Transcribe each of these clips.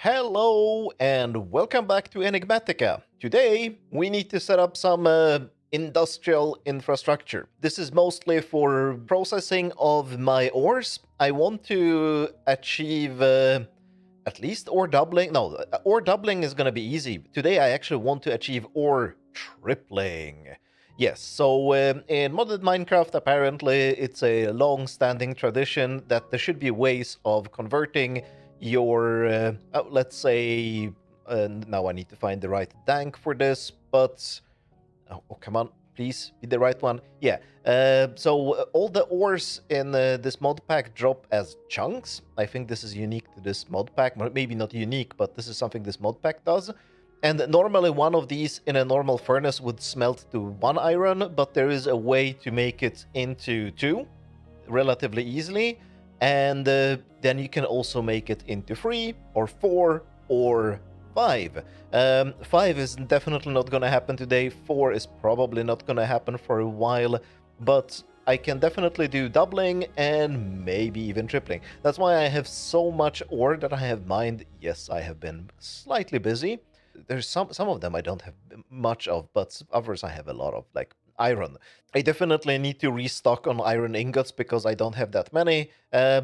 Hello and welcome back to Enigmatica. Today we need to set up some industrial infrastructure. This is mostly for processing of my ores. I want to achieve at least ore doubling. No, ore doubling is going to be easy. Today I actually want to achieve ore tripling. Yes, so in modded Minecraft, apparently it's a long-standing tradition that there should be ways of converting your, let's say, now I need to find the right dank for this, but, oh come on, please, be the right one. Yeah, so all the ores in this mod pack drop as chunks. I think this is unique to this mod pack, maybe not unique, but this is something this mod pack does. And normally one of these in a normal furnace would smelt to 1 iron, but there is a way to make it into 2 relatively easily. And then you can also make it into 3 or 4 or 5. 5 is definitely not going to happen today. 4 is probably not going to happen for a while, but I can definitely do doubling and maybe even tripling. That's why I have so much ore that I have mined. Yes, I have been slightly busy. There's some of them I don't have much of, but others I have a lot of, like iron. I definitely need to restock on iron ingots because I don't have that many,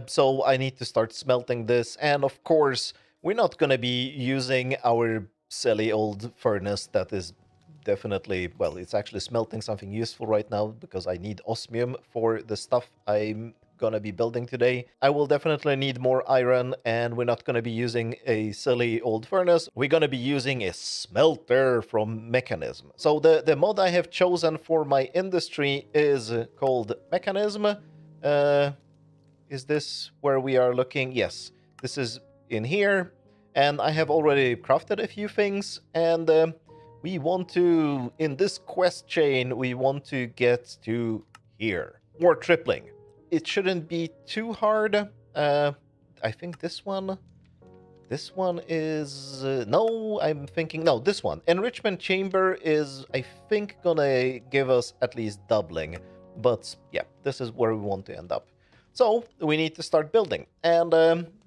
so I need to start smelting this. And of course, we're not going to be using our silly old furnace that is definitely, well, it's actually smelting something useful right now because I need osmium for the stuff I'm gonna be building today. I will definitely need more iron, and we're not gonna be using a silly old furnace. We're gonna be using a smelter from Mekanism. So the mod I have chosen for my industry is called Mekanism. Is this where we are looking? Yes, this is in here, and I have already crafted a few things, and we want to, in this quest chain, we want to get to here. Or tripling. It shouldn't be too hard. I think this one is... no, I'm thinking... no, this one. Enrichment Chamber is, I think, gonna give us at least doubling. But yeah, this is where we want to end up. So we need to start building. And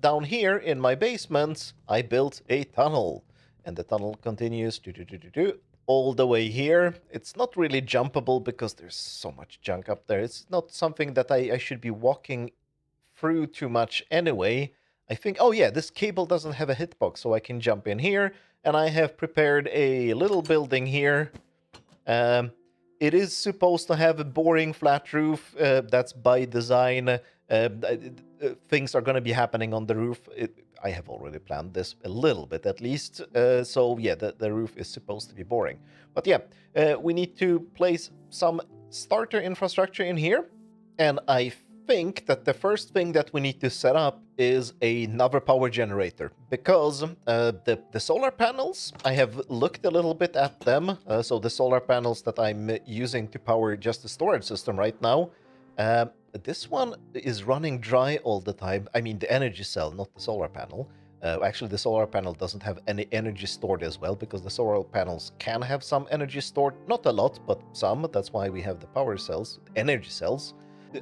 down here in my basement, I built a tunnel. And the tunnel continues all the way here. It's not really jumpable because there's so much junk up there. It's not something that I should be walking through too much anyway. I think, oh yeah, this cable doesn't have a hitbox, so I can jump in here. And I have prepared a little building here. It is supposed to have a boring flat roof. That's by design. Things are going to be happening on the roof. I have already planned this a little bit at least. So yeah, the roof is supposed to be boring. But yeah, we need to place some starter infrastructure in here. And I think that the first thing that we need to set up is another power generator. Because the solar panels, I have looked a little bit at them. So the solar panels that I'm using to power just the storage system right now, this one is running dry all the time. I mean, the energy cell, not the solar panel. Actually, the solar panel doesn't have any energy stored as well, because the solar panels can have some energy stored. Not a lot, but some. That's why we have the power cells, energy cells.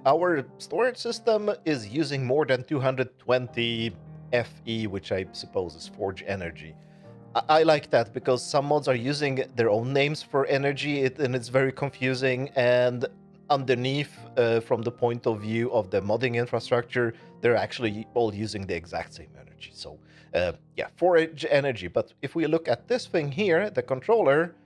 Our storage system is using more than 220 FE, which I suppose is Forge Energy. I like that because some mods are using their own names for energy, and it's very confusing. And underneath, from the point of view of the modding infrastructure, they're actually all using the exact same energy. So yeah, forage energy. But if we look at this thing here, the controller,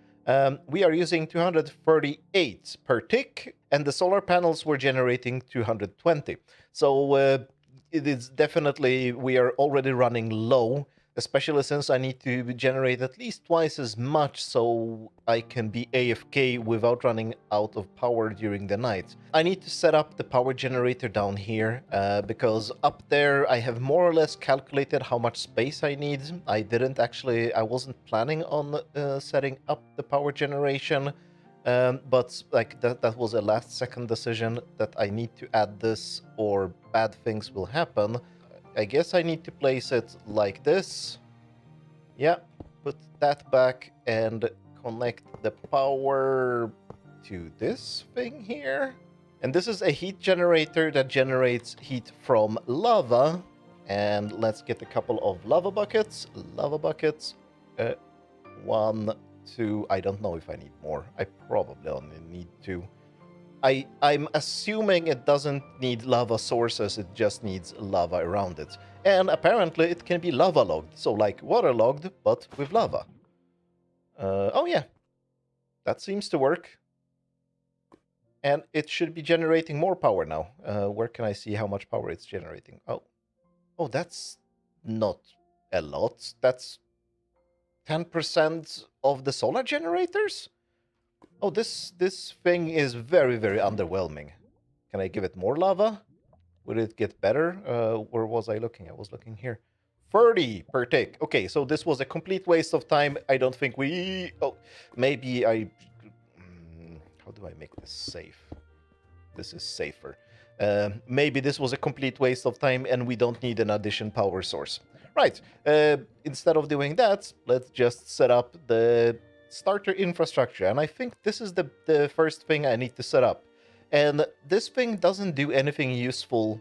we are using 238 per tick, and the solar panels were generating 220. So it is definitely, we are already running low, especially since I need to generate at least twice as much so I can be AFK without running out of power during the night. I need to set up the power generator down here because up there I have more or less calculated how much space I need. I wasn't planning on setting up the power generation, but like that was a last second decision that I need to add this or bad things will happen. I guess I need to place it like this. Yeah, put that back and connect the power to this thing here. And this is a heat generator that generates heat from lava. And let's get a couple of lava buckets. Lava buckets. 1, 2. I don't know if I need more. I probably only need 2. I'm assuming it doesn't need lava sources, it just needs lava around it. And apparently it can be lava logged, so like water logged, but with lava. Oh yeah, that seems to work. And it should be generating more power now. Where can I see how much power it's generating? Oh, that's not a lot. That's 10% of the solar generators? Oh, this thing is very, very underwhelming. Can I give it more lava? Would it get better? Where was I looking? I was looking here. 30 per tick. Okay, so this was a complete waste of time. I don't think we... Oh, maybe I... How do I make this safe? This is safer. Maybe this was a complete waste of time and we don't need an addition power source. Right, instead of doing that, let's just set up the starter infrastructure. And I think this is the first thing I need to set up. And this thing doesn't do anything useful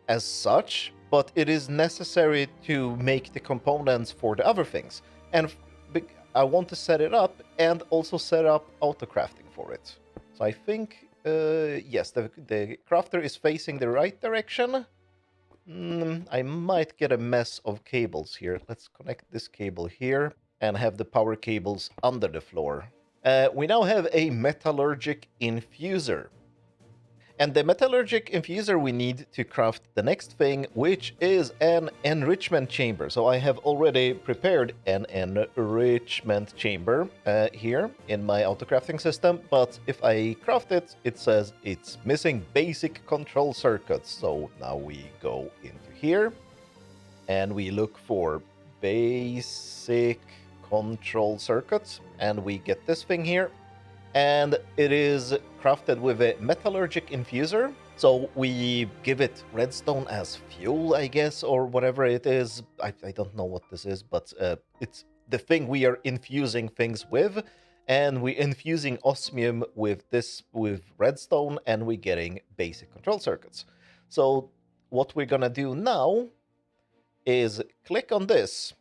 as such, but it is necessary to make the components for the other things. And I want to set it up and also set up autocrafting for it. So I think, yes, the crafter is facing the right direction. I might get a mess of cables here. Let's connect this cable here and have the power cables under the floor. We now have a metallurgic infuser. And the metallurgic infuser we need to craft the next thing, which is an enrichment chamber. So I have already prepared an enrichment chamber here in my autocrafting system. But if I craft it, it says it's missing basic control circuits. So now we go into here and we look for basic control circuits. And we get this thing here. And it is crafted with a metallurgic infuser. So we give it redstone as fuel, I guess, or whatever it is. I don't know what this is, but it's the thing we are infusing things with. And we're infusing osmium with redstone, and we're getting basic control circuits. So what we're gonna do now is click on this.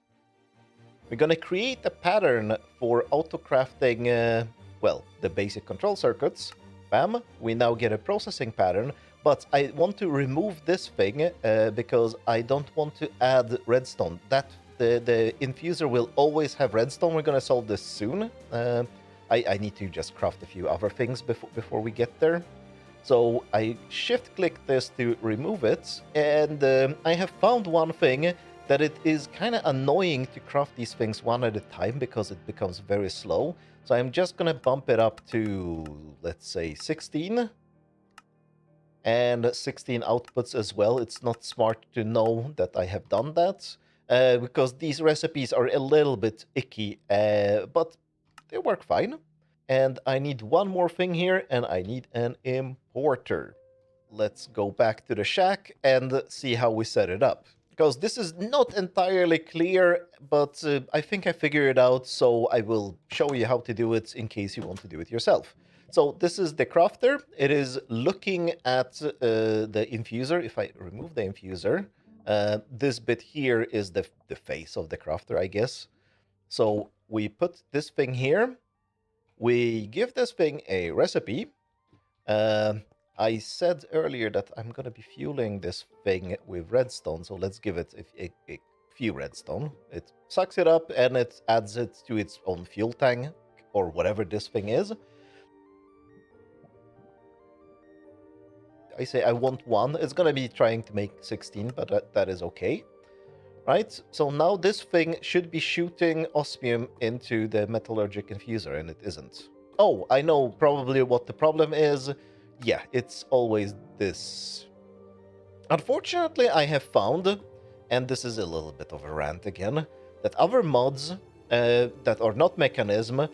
We're gonna create a pattern for auto-crafting well, the basic control circuits. Bam, we now get a processing pattern, but I want to remove this thing because I don't want to add redstone. The infuser will always have redstone. We're gonna solve this soon. I need to just craft a few other things before we get there. So I shift-click this to remove it, and I have found one thing that it is kind of annoying to craft these things one at a time because it becomes very slow. So I'm just going to bump it up to, let's say, 16. And 16 outputs as well. It's not smart to know that I have done that. Because these recipes are a little bit icky. But they work fine. And I need one more thing here. And I need an importer. Let's go back to the shack and see how we set it up. Because this is not entirely clear, but I think I figured it out, so I will show you how to do it in case you want to do it yourself. So this is the crafter. It is looking at the infuser. If I remove the infuser, this bit here is the face of the crafter, I guess. So we put this thing here. We give this thing a recipe. I said earlier that I'm going to be fueling this thing with redstone, so let's give it a few redstone. It sucks it up and it adds it to its own fuel tank, or whatever this thing is. I say I want 1. It's going to be trying to make 16, but that is okay. Right, so now this thing should be shooting osmium into the metallurgic infuser, and it isn't. Oh, I know probably what the problem is. Yeah, it's always this. Unfortunately, I have found, and this is a little bit of a rant again, that other mods that are not Mekanism,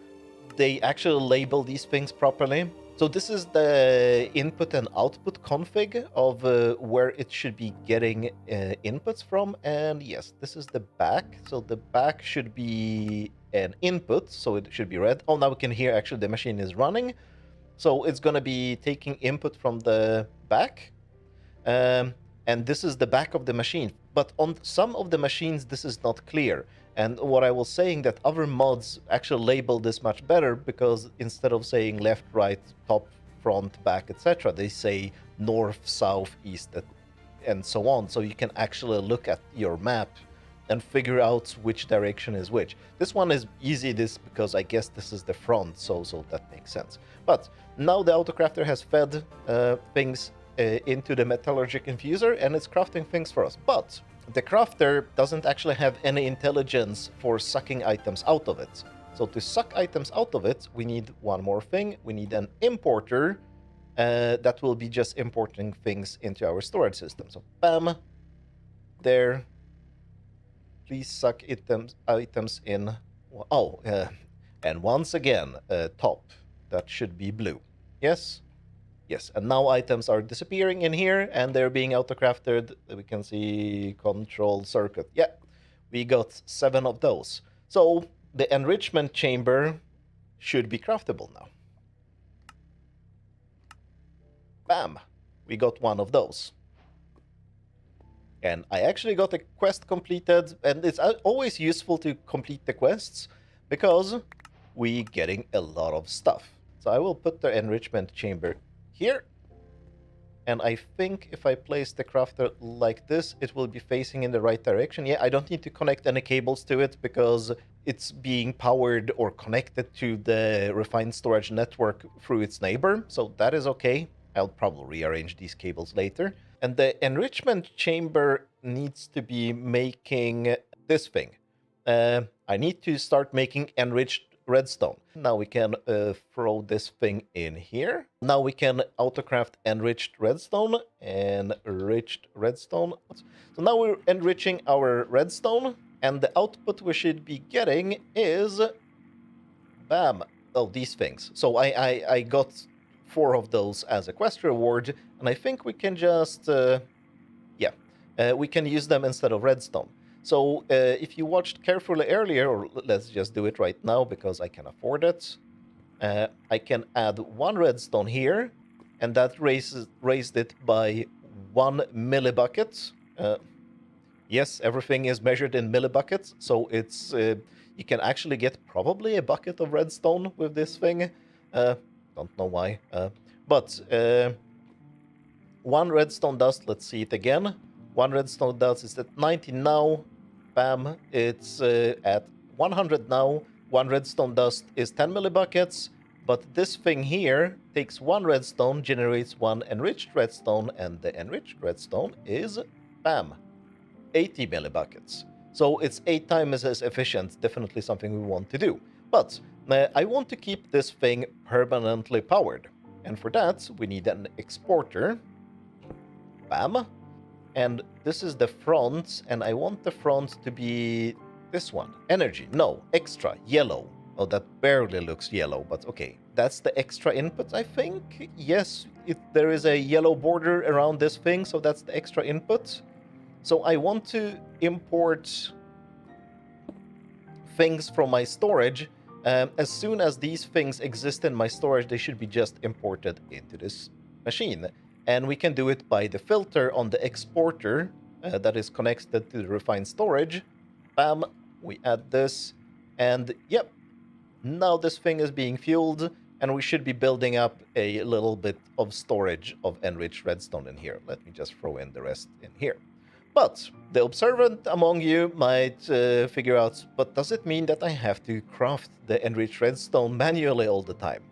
they actually label these things properly. So this is the input and output config of where it should be getting inputs from. And yes, this is the back. So the back should be an input, so it should be red. Oh, now we can hear actually the machine is running. So it's going to be taking input from the back. and this is the back of the machine. But on some of the machines, this is not clear. And what I was saying, that other mods actually label this much better, because instead of saying left, right, top, front, back, etc., they say north, south, east, and so on. So you can actually look at your map and figure out which direction is which. This one is easy, because I guess this is the front, so that makes sense. But now the autocrafter has fed things into the metallurgic infuser, and it's crafting things for us. But the crafter doesn't actually have any intelligence for sucking items out of it. So to suck items out of it, we need one more thing. We need an importer that will be just importing things into our storage system. So bam, there. Please suck items in. Oh, and once again, top. That should be blue. Yes? Yes, and now items are disappearing in here, and they're being autocrafted. We can see control circuit. Yeah, we got 7 of those. So the enrichment chamber should be craftable now. Bam! We got 1 of those. And I actually got a quest completed, and it's always useful to complete the quests, because we're getting a lot of stuff. So I will put the enrichment chamber here, and I think if I place the crafter like this, it will be facing in the right direction. Yeah, I don't need to connect any cables to it, because it's being powered or connected to the refined storage network through its neighbor, so that is okay. I'll probably rearrange these cables later. And the enrichment chamber needs to be making this thing. I need to start making enriched redstone. Now we can throw this thing in here. Now we can autocraft enriched redstone. Enriched redstone. So now we're enriching our redstone, and the output we should be getting is, bam, oh, these things. So I got 4 of those as a quest reward, and I think we can just, we can use them instead of redstone. So if you watched carefully earlier, or let's just do it right now because I can afford it, I can add 1 redstone here, and that raised it by 1 millibucket. Yes, everything is measured in millibuckets, so it's you can actually get probably a bucket of redstone with this thing. Don't know why, but 1 redstone dust. Let's see it again. 1 redstone dust is at 90 now. Bam, it's at 100 now. 1 redstone dust is 10 millibuckets, but this thing here takes 1 redstone, generates 1 enriched redstone, and the enriched redstone is, bam, 80 millibuckets. So it's 8 times as efficient, definitely something we want to do. But I want to keep this thing permanently powered, and for that we need an exporter. Bam. And this is the front, and I want the front to be this one. Energy, no, extra, yellow. Oh, that barely looks yellow, but okay. That's the extra input, I think. Yes, there is a yellow border around this thing, so that's the extra input. So I want to import things from my storage. As soon as these things exist in my storage, they should be just imported into this machine. And we can do it by the filter on the exporter that is connected to the refined storage. Bam, we add this, and yep, now this thing is being fueled, and we should be building up a little bit of storage of enriched redstone in here. Let me just throw in the rest in here. But the observant among you might figure out, but does it mean that I have to craft the enriched redstone manually all the time?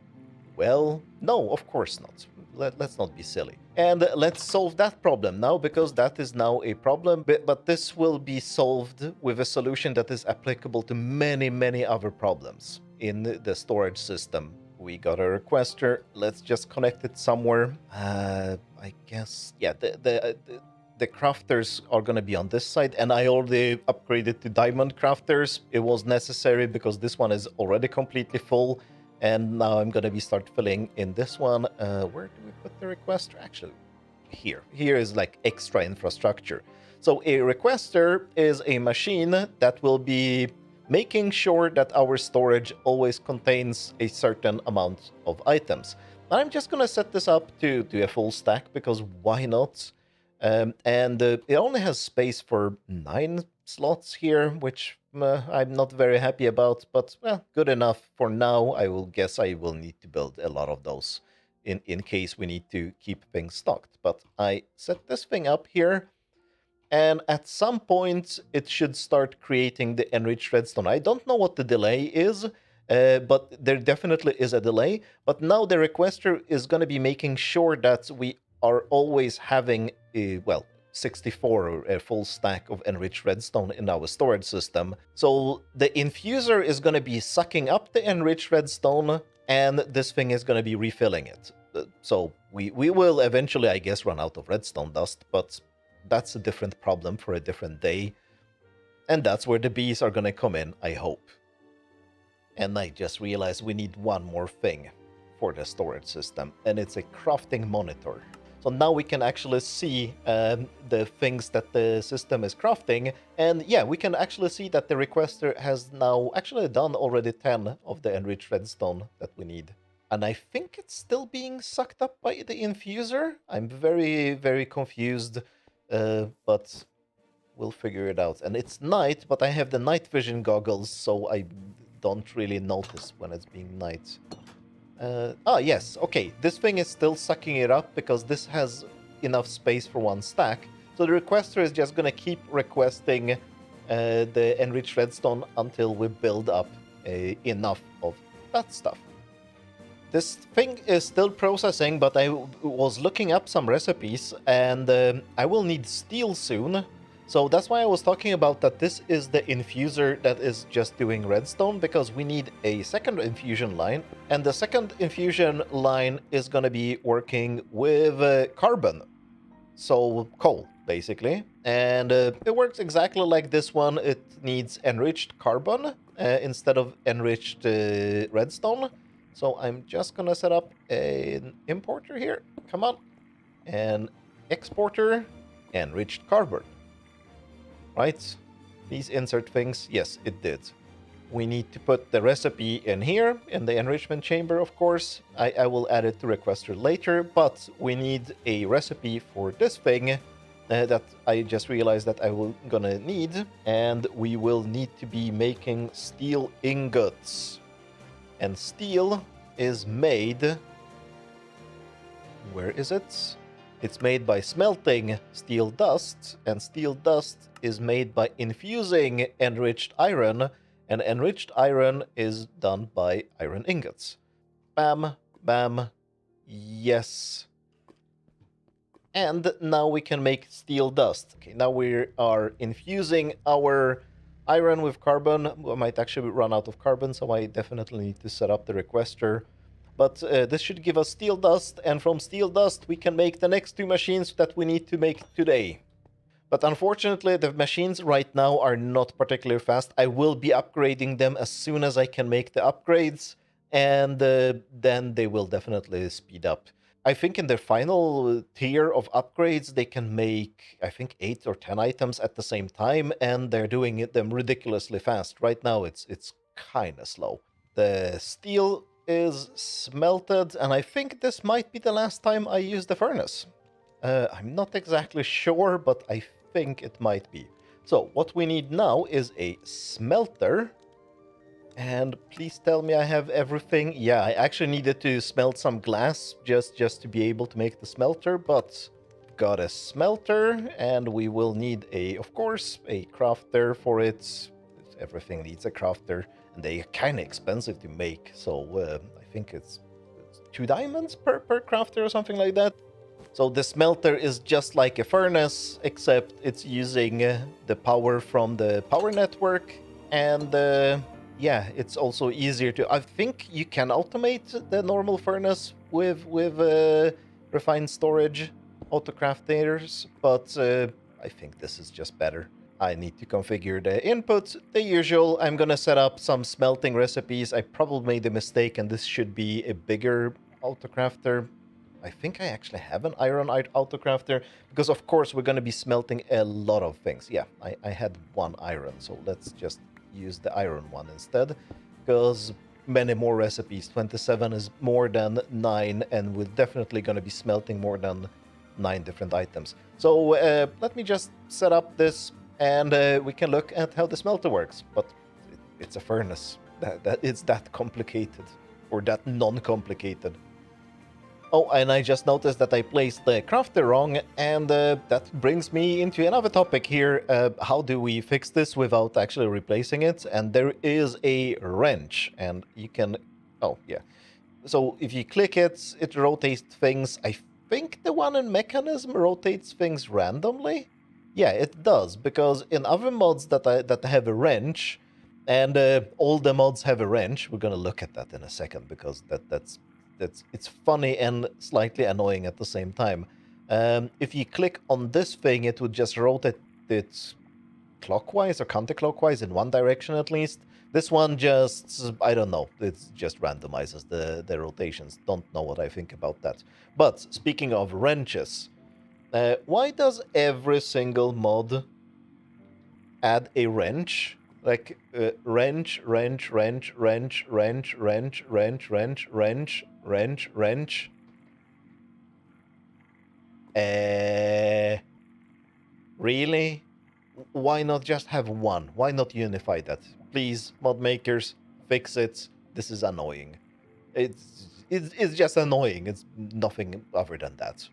Well, no, of course not. Let's not be silly. And let's solve that problem now, because that is now a problem, but this will be solved with a solution that is applicable to many, many other problems in the storage system. We got a requester. Let's just connect it somewhere. I guess, yeah, the crafters are going to be on this side, and I already upgraded to diamond crafters. It was necessary because this one is already completely full. And now I'm going to start filling in this one. Where do we put the requester? Actually, here. Here is like extra infrastructure. So a requester is a machine that will be making sure that our storage always contains a certain amount of items. And I'm just going to set this up to a full stack, because why not? And it only has space for 9 slots here, which I'm not very happy about, but well, good enough for now. I will guess I will need to build a lot of those in case we need to keep things stocked. But I set this thing up here, and at some point it should start creating the Enriched Redstone. I don't know what the delay is, but there definitely is a delay. But now the requester is going to be making sure that we are always having, well, 64 or a full stack of Enriched Redstone in our storage system. So the infuser is going to be sucking up the Enriched Redstone, and this thing is going to be refilling it. So we will eventually, I guess, run out of redstone dust, but that's a different problem for a different day. And that's where the bees are going to come in, I hope. And I just realized we need one more thing for the storage system, and it's a crafting monitor. So now we can actually see the things that the system is crafting. And yeah, we can actually see that the requester has now actually done already 10 of the enriched redstone that we need. And I think it's still being sucked up by the infuser. I'm very, very confused, but we'll figure it out. And it's night, but I have the night vision goggles, so I don't really notice when it's being night. Yes, okay, this thing is still sucking it up because this has enough space for one stack. So the requester is just gonna keep requesting the enriched redstone until we build up enough of that stuff. This thing is still processing, but I was looking up some recipes, and I will need steel soon. So that's why I was talking about that this is the infuser that is just doing redstone, because we need a second infusion line, and the second infusion line is going to be working with carbon. So coal, basically. And it works exactly like this one. It needs enriched carbon instead of enriched redstone. So I'm just going to set up an importer here. Come on. And exporter, enriched carbon. Right? Please insert things. Yes, it did. We need to put the recipe in here, in the Enrichment Chamber, of course. I will add it to requester later, but we need a recipe for this thing that I just realized that I will gonna need, and we will need to be making steel ingots. And steel is made... Where is it? It's made by smelting steel dust, and steel dust is made by infusing enriched iron, and enriched iron is done by iron ingots. Bam, bam, yes. And now we can make steel dust. Okay, now we are infusing our iron with carbon. We might actually run out of carbon, so I definitely need to set up the requester. But this should give us steel dust, and from steel dust we can make the next 2 machines that we need to make today. But unfortunately, the machines right now are not particularly fast. I will be upgrading them as soon as I can make the upgrades, and then they will definitely speed up. I think in their final tier of upgrades, they can make, I think, 8 or 10 items at the same time, and they're doing them ridiculously fast. Right now, it's kind of slow. The steel is smelted, and I think this might be the last time I use the furnace. I'm not exactly sure, but I think it might be. So what we need now is a smelter. And please tell me I have everything. Yeah, I actually needed to smelt some glass just to be able to make the smelter, but got a smelter, and we will need of course, a crafter for it. Everything needs a crafter, and they are kind of expensive to make, so I think it's 2 diamonds per crafter or something like that. So the smelter is just like a furnace, except it's using the power from the power network, and yeah, it's also easier to... I think you can automate the normal furnace with refined storage autocrafters, but I think this is just better. I need to configure the input, the usual. I'm gonna set up some smelting recipes. I probably made a mistake, and this should be a bigger autocrafter. I think I actually have an iron autocrafter, because of course we're gonna be smelting a lot of things. Yeah, I had 1 iron, so let's just use the iron one instead, because many more recipes. 27 is more than 9, and we're definitely going to be smelting more than 9 different items. So let me just set up this, and we can look at how the smelter works. But it's a furnace. It's that complicated, or that non-complicated. Oh, and I just noticed that I placed the crafter wrong, and that brings me into another topic here. How do we fix this without actually replacing it? And there is a wrench, and you can... Oh, yeah. So if you click it, it rotates things. I think the one in Mekanism rotates things randomly. Yeah, it does, because in other mods that have a wrench, and all the mods have a wrench, we're gonna look at that in a second, because it's funny and slightly annoying at the same time. If you click on this thing, it would just rotate it clockwise or counterclockwise in one direction at least. This one just, I don't know, it just randomizes the rotations. Don't know what I think about that. But speaking of wrenches, why does every single mod add a wrench? Like wrench, wrench, wrench, wrench, wrench, wrench, wrench, wrench, wrench, wrench, wrench. Really? Why not just have one? Why not unify that? Please, mod makers, fix it. This is annoying. It's just annoying. It's nothing other than that.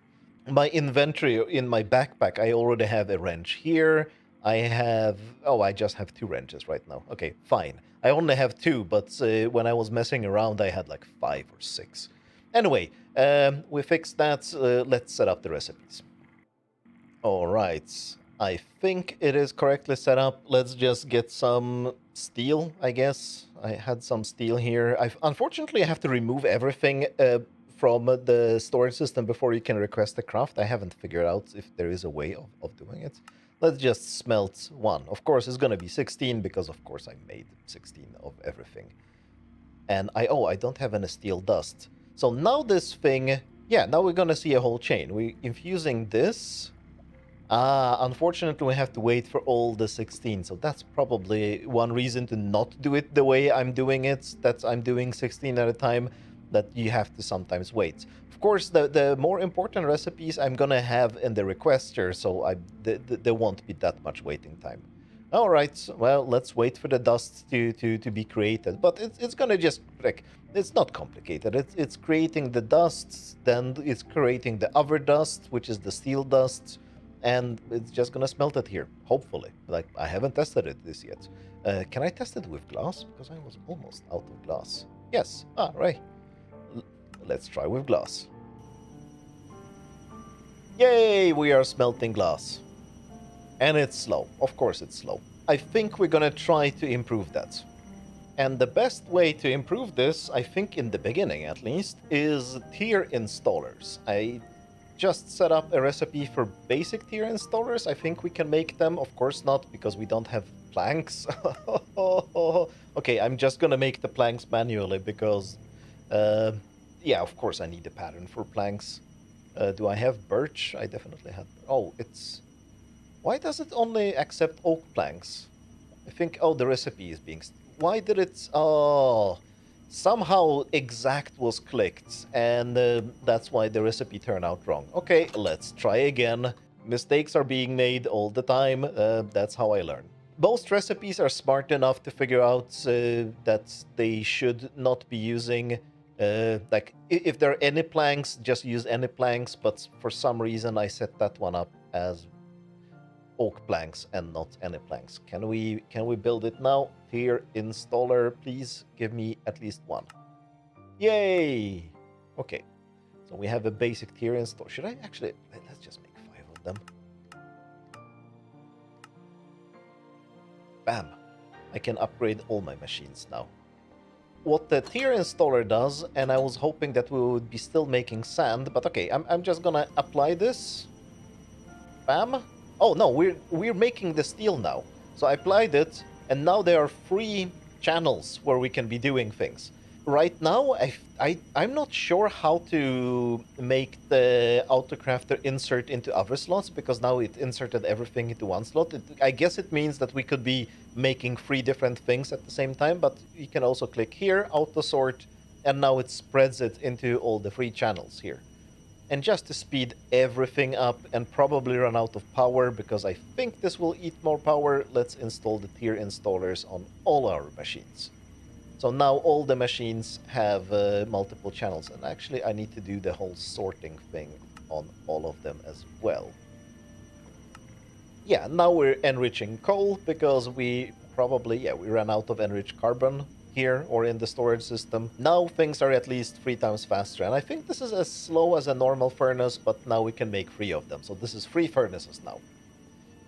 My inventory in my backpack, I already have a wrench here. I have... Oh, I just have 2 wrenches right now. Okay, fine. I only have 2, but when I was messing around, I had like 5 or 6. Anyway, we fixed that. Let's set up the recipes. All right. I think it is correctly set up. Let's just get some steel, I guess. I had some steel here. Unfortunately, I have to remove everything from the storage system before you can request a craft. I haven't figured out if there is a way of doing it. Let's just smelt 1. Of course, it's going to be 16 because, of course, I made 16 of everything. And I don't have any steel dust. So now this thing... Yeah, now we're going to see a whole chain. We're infusing this... unfortunately, we have to wait for all the 16, so that's probably one reason to not do it the way I'm doing it, that I'm doing 16 at a time, that you have to sometimes wait. Of course, the more important recipes I'm gonna have in the requester, so there won't be that much waiting time. Alright, well, let's wait for the dust to be created, but it's gonna just, like, it's not complicated. It's creating the dust, then it's creating the other dust, which is the steel dust, and it's just gonna smelt it here, hopefully. Like, I haven't tested this yet. Can I test it with glass? Because I was almost out of glass. Yes, right. Let's try with glass. Yay, we are smelting glass. And it's slow. Of course it's slow. I think we're gonna try to improve that. And the best way to improve this, I think in the beginning at least, is tier installers. I just set up a recipe for basic tier installers. I think we can make them. Of course not, because we don't have planks. Okay, I'm just gonna make the planks manually because... yeah, of course I need a pattern for planks. Do I have birch? I definitely have... Oh, it's... Why does it only accept oak planks? I think... Oh, the recipe is being... Why did it... Oh... Somehow exact was clicked, and that's why the recipe turned out wrong. Okay, let's try again. Mistakes are being made all the time. That's how I learn. Most recipes are smart enough to figure out that they should not be using... like, if there are any planks, just use any planks, but for some reason I set that one up as oak planks and not any planks. Can we build it now? Tier installer, please give me at least 1. Yay! Okay, so we have a basic tier installer. Should I actually... Let's just make 5 of them. Bam! I can upgrade all my machines now. What the tier installer does, and I was hoping that we would be still making sand, but okay, I'm just gonna apply this. Bam! Oh no, we're making the steel now. So I applied it, and now there are 3 channels where we can be doing things. Right now, I'm not sure how to make the autocrafter insert into other slots, because now it inserted everything into one slot. I guess it means that we could be making 3 different things at the same time, but you can also click here, auto sort, and now it spreads it into all the 3 channels here. And just to speed everything up and probably run out of power, because I think this will eat more power, let's install the tier installers on all our machines. So now all the machines have multiple channels, and actually I need to do the whole sorting thing on all of them as well. Yeah, now we're enriching coal because we probably, we ran out of enriched carbon here or in the storage system. Now things are at least 3 times faster, and I think this is as slow as a normal furnace, but now we can make 3 of them. So this is 3 furnaces now.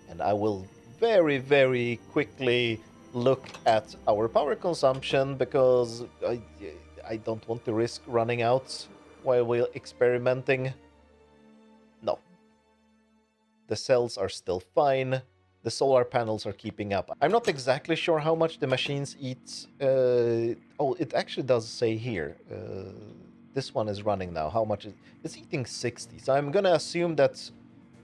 And I will very, very quickly look at our power consumption because I don't want to risk running out while we're experimenting. No. The cells are still fine. The solar panels are keeping up. I'm not exactly sure how much the machines eat. Oh, it actually does say here. This one is running now. How much it's eating 60. So I'm gonna assume that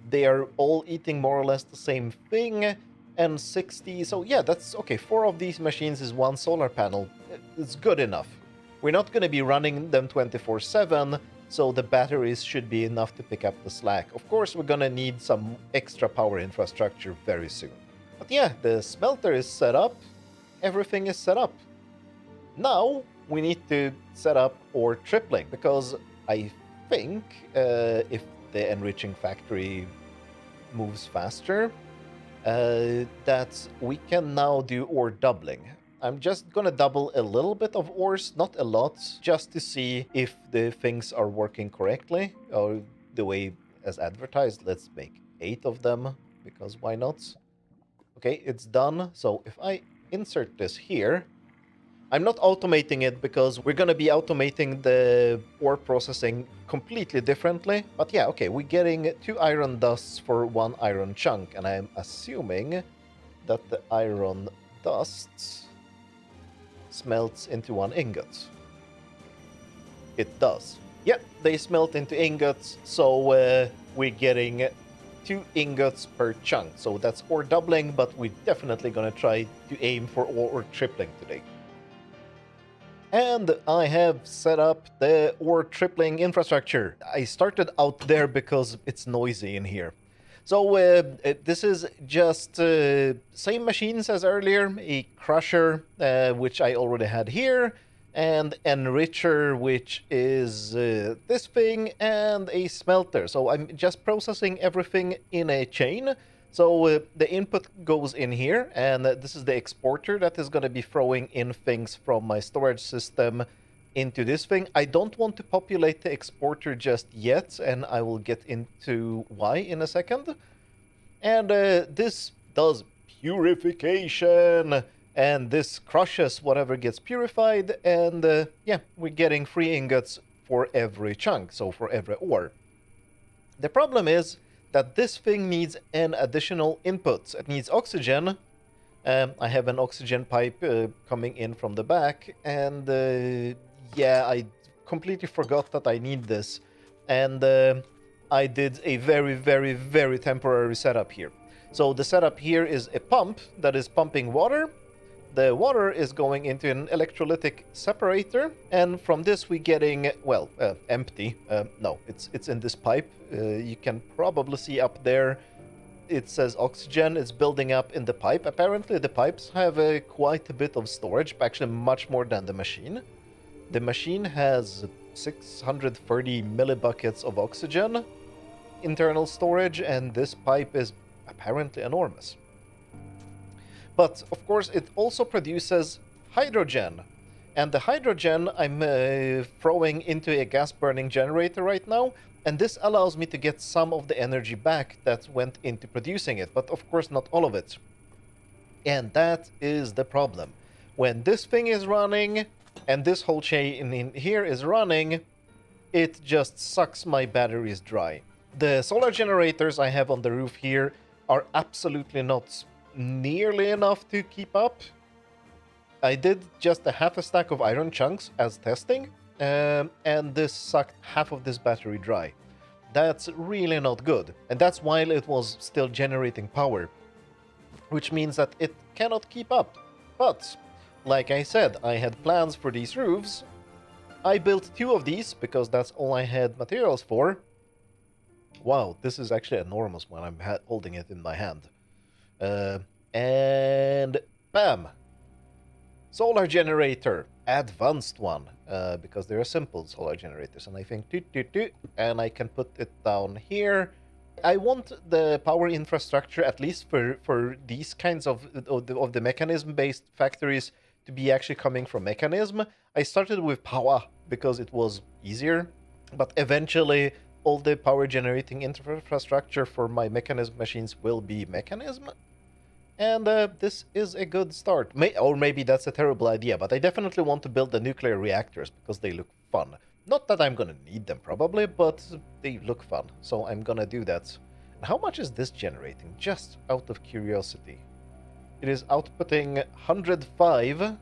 they are all eating more or less the same thing. And 60. So yeah, that's okay. 4 of these machines is 1 solar panel. It's good enough. We're not gonna be running them 24/7. So the batteries should be enough to pick up the slack. Of course, we're gonna need some extra power infrastructure very soon. But yeah, the smelter is set up. Everything is set up. Now, we need to set up ore tripling, because I think if the enriching factory moves faster, that we can now do ore doubling. I'm just gonna double a little bit of ores, not a lot, just to see if the things are working correctly, or the way as advertised. Let's make 8 of them, because why not? Okay, it's done. So if I insert this here, I'm not automating it because we're gonna be automating the ore processing completely differently. But yeah, okay, we're getting 2 iron dusts for 1 iron chunk, and I'm assuming that the iron dusts smelts into 1 ingot. It does. Yeah, they smelt into ingots, so we're getting 2 ingots per chunk. So that's ore doubling, but we're definitely gonna try to aim for ore tripling today. And I have set up the ore tripling infrastructure. I started out there because it's noisy in here. So this is just same machines as earlier, a crusher, which I already had here, and enricher, which is this thing, and a smelter. So I'm just processing everything in a chain. So the input goes in here, and this is the exporter that is going to be throwing in things from my storage system into this thing. I don't want to populate the exporter just yet, and I will get into why in a second. And this does purification, and this crushes whatever gets purified, and yeah, we're getting 3 ingots for every chunk, so for every ore. The problem is that this thing needs an additional input. It needs oxygen. I have an oxygen pipe coming in from the back, and yeah, I completely forgot that I need this, and I did a very, very, very temporary setup here. So the setup here is a pump that is pumping water. The water is going into an electrolytic separator, and from this we're getting, well, empty. No, it's in this pipe. You can probably see up there, it says oxygen. It's building up in the pipe. Apparently the pipes have quite a bit of storage, actually much more than the machine. The machine has 630 millibuckets of oxygen internal storage, and this pipe is apparently enormous. But of course it also produces hydrogen, and the hydrogen I'm throwing into a gas burning generator right now, and this allows me to get some of the energy back that went into producing it, but of course not all of it. And that is the problem. When this thing is running and this whole chain in here is running, it just sucks my batteries dry. The solar generators I have on the roof here are absolutely not nearly enough to keep up. I did just a half a stack of iron chunks as testing, and this sucked half of this battery dry. That's really not good, and that's while it was still generating power, which means that it cannot keep up. But, like I said, I had plans for these roofs. I built 2 of these because that's all I had materials for, Wow, this is actually enormous when I'm holding it in my hand. Uh, and bam! Solar generator, advanced one, because they're simple solar generators. And I think, and I can put it down here. I want the power infrastructure, at least for these kinds of the mechanism-based factories, to be actually coming from Mechanism. I started with power because it was easier, but eventually all the power generating infrastructure for my Mechanism machines will be Mechanism. And this is a good start. Or maybe that's a terrible idea, but I definitely want to build the nuclear reactors because they look fun. Not that I'm gonna need them probably, but they look fun, so I'm gonna do that. And how much is this generating? Just out of curiosity. It is outputting 105.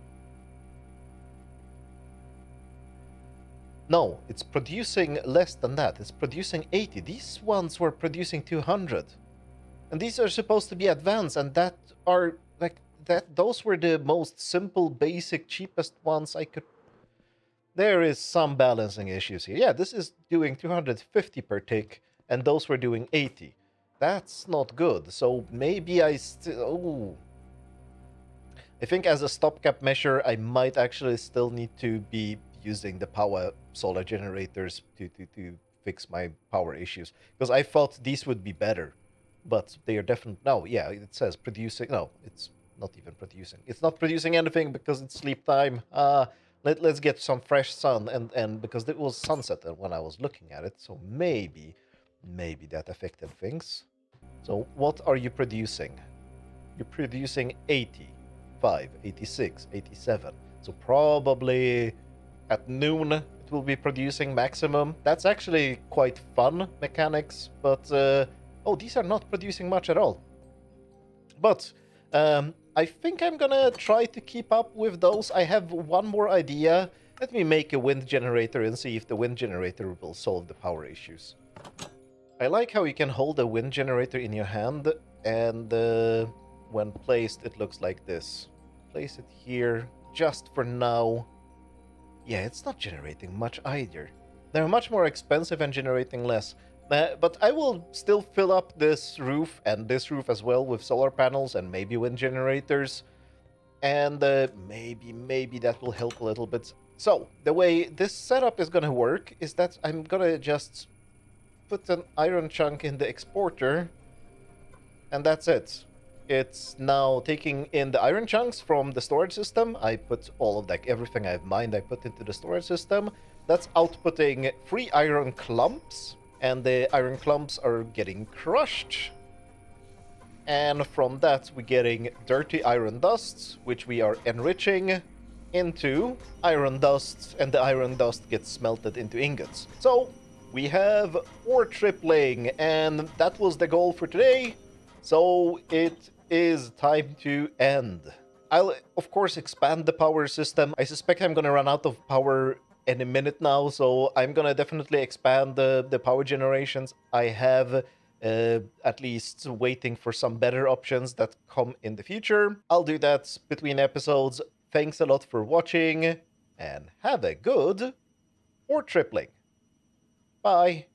No, it's producing less than that. It's producing 80. These ones were producing 200. And these are supposed to be advanced, and that are like that. Those were the most simple, basic, cheapest ones I could. There is some balancing issues here. Yeah, this is doing 250 per tick, and those were doing 80. That's not good. So maybe I still. Oh. I think as a stopgap measure, I might actually still need to be using the power solar generators to fix my power issues, because I thought these would be better. But they are definitely no. Yeah, it says producing. No, it's not even producing. It's not producing anything because it's sleep time. Let's get some fresh sun and because it was sunset when I was looking at it, so maybe that affected things. So what are you producing? You're producing 85, 86, 87. So probably at noon it will be producing maximum. That's actually quite fun mechanics, but oh, these are not producing much at all. But I think I'm gonna try to keep up with those. I have one more idea. Let me make a wind generator and see if the wind generator will solve the power issues. I like how you can hold a wind generator in your hand, and when placed, it looks like this. Place it here, just for now. Yeah, it's not generating much either. They're much more expensive and generating less. But I will still fill up this roof and this roof as well with solar panels and maybe wind generators. And maybe that will help a little bit. So, the way this setup is gonna work is that I'm gonna just put an iron chunk in the exporter, and that's it. It's now taking in the iron chunks from the storage system. I put all of like everything I have mined, I put into the storage system. That's outputting 3 iron clumps, and the iron clumps are getting crushed. And from that, we're getting dirty iron dust, which we are enriching into iron dust, and the iron dust gets smelted into ingots. So we have ore tripling, and that was the goal for today. So it is time to end. I'll, of course, expand the power system. I suspect I'm going to run out of power in a minute now, so I'm going to definitely expand the power generations I have, at least waiting for some better options that come in the future. I'll do that between episodes. Thanks a lot for watching, and have a good ore tripling. Bye.